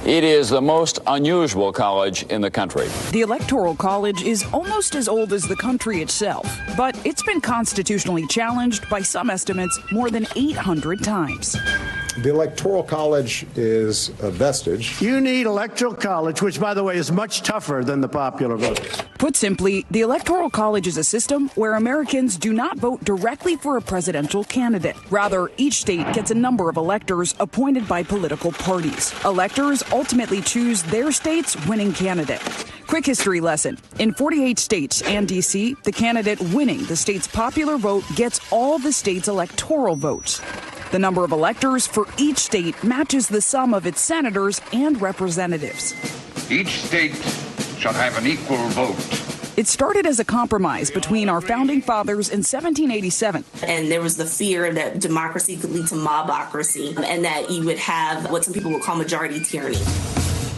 It is the most unusual college in the country. The Electoral College is almost as old as the country itself, but it's been constitutionally challenged by some estimates more than 800 times. The Electoral College is a vestige. You need Electoral College, which, by the way, is much tougher than the popular vote. Put simply, the Electoral College is a system where Americans do not vote directly for a presidential candidate. Rather, each state gets a number of electors appointed by political parties. Electors ultimately choose their state's winning candidate. Quick history lesson. In 48 states and D.C., the candidate winning the state's popular vote gets all the state's electoral votes. The number of electors for each state matches the sum of its senators and representatives. Each state shall have an equal vote. It started as a compromise between our founding fathers in 1787. And there was the fear that democracy could lead to mobocracy and that you would have what some people would call majority tyranny.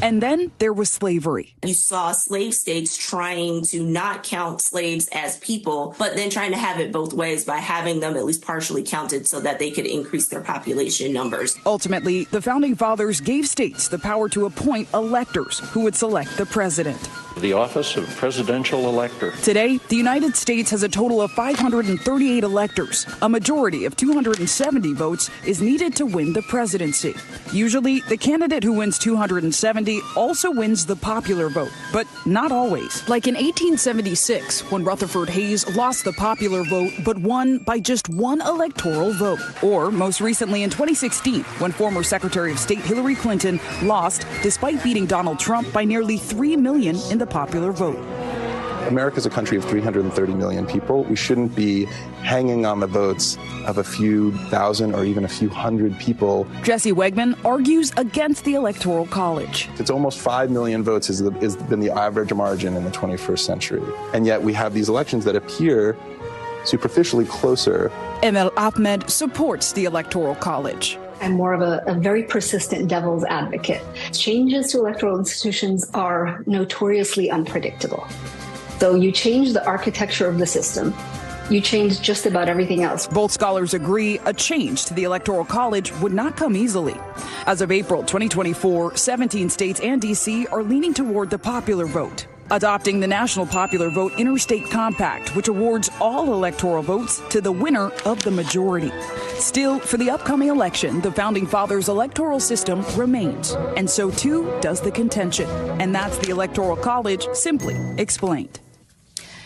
And then there was slavery. You saw slave states trying to not count slaves as people, but then trying to have it both ways by having them at least partially counted so that they could increase their population numbers. Ultimately, the founding fathers gave states the power to appoint electors who would select the president. The office of presidential elector. Today, the United States has a total of 538 electors. A majority of 270 votes is needed to win the presidency. Usually, the candidate who wins 270 also wins the popular vote, but not always. Like in 1876, when Rutherford Hayes lost the popular vote but won by just one electoral vote. Or most recently in 2016, when former Secretary of State Hillary Clinton lost despite beating Donald Trump by nearly 3 million in the popular vote. America is a country of 330 million people. We shouldn't be hanging on the votes of a few thousand or even a few hundred people. Jesse Wegman argues against the Electoral College. It's almost 5 million votes has been the average margin in the 21st century. And yet we have these elections that appear superficially closer. Emel Ahmed supports the Electoral College. I'm more of a very persistent devil's advocate. Changes to electoral institutions are notoriously unpredictable. So you change the architecture of the system, you change just about everything else. Both scholars agree a change to the Electoral College would not come easily. As of April 2024, 17 states and D.C. are leaning toward the popular vote, adopting the National Popular Vote Interstate Compact, which awards all electoral votes to the winner of the majority. Still, for the upcoming election, the Founding Fathers' electoral system remains, and so too does the contention. And that's the Electoral College simply explained.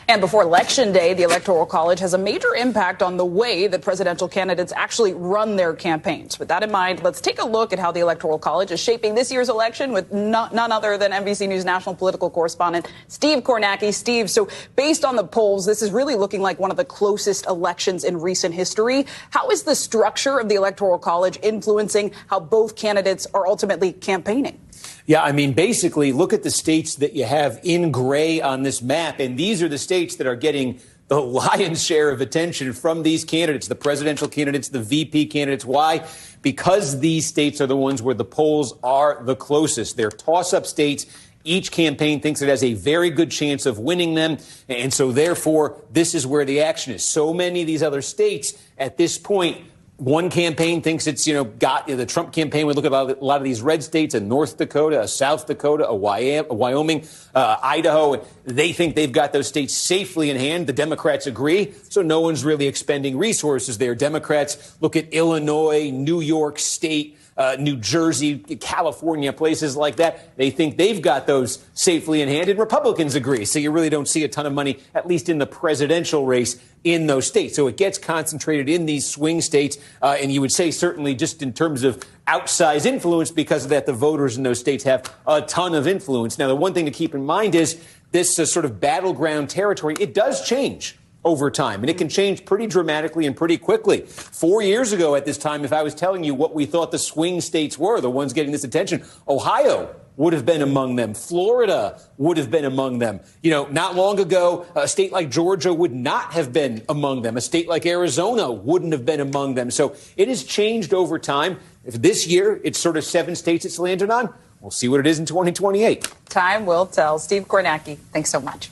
And before Election Day, the Electoral College has a major impact on the way that presidential candidates actually run their campaigns. With that in mind, let's take a look at how the Electoral College is shaping this year's election with none other than NBC News national political correspondent Steve Kornacki. Steve, so based on the polls, this is really looking like one of the closest elections in recent history. How is the structure of the Electoral College influencing how both candidates are ultimately campaigning? Yeah, I mean, basically, look at the states that you have in gray on this map, and these are the states that are getting the lion's share of attention from these candidates, the presidential candidates, the VP candidates. Why? Because these states are the ones where the polls are the closest. They're toss-up states. Each campaign thinks it has a very good chance of winning them, and so, therefore, this is where the action is. So many of these other states at this point, one campaign thinks it's, the Trump campaign would look at a lot of these red states, a North Dakota, a South Dakota, a Wyoming, Idaho. They think they've got those states safely in hand. The Democrats agree. So no one's really expending resources there. Democrats look at Illinois, New York State, New Jersey, California, places like that. They think they've got those safely in hand, and Republicans agree. So you really don't see a ton of money, at least in the presidential race, in those states. So it gets concentrated in these swing states, and you would say certainly just in terms of outsized influence, because of that, the voters in those states have a ton of influence. Now, the one thing to keep in mind is this sort of battleground territory, it does change over time, and it can change pretty dramatically and pretty quickly. 4 years ago at this time, if I was telling you what we thought the swing states were, the ones getting this attention, Ohio would have been among them. Florida would have been among them. Not long ago, a state like Georgia would not have been among them. A state like Arizona wouldn't have been among them. So it has changed over time. If this year it's sort of 7 states it's landed on, we'll see what it is in 2028. Time will tell. Steve Kornacki, thanks so much.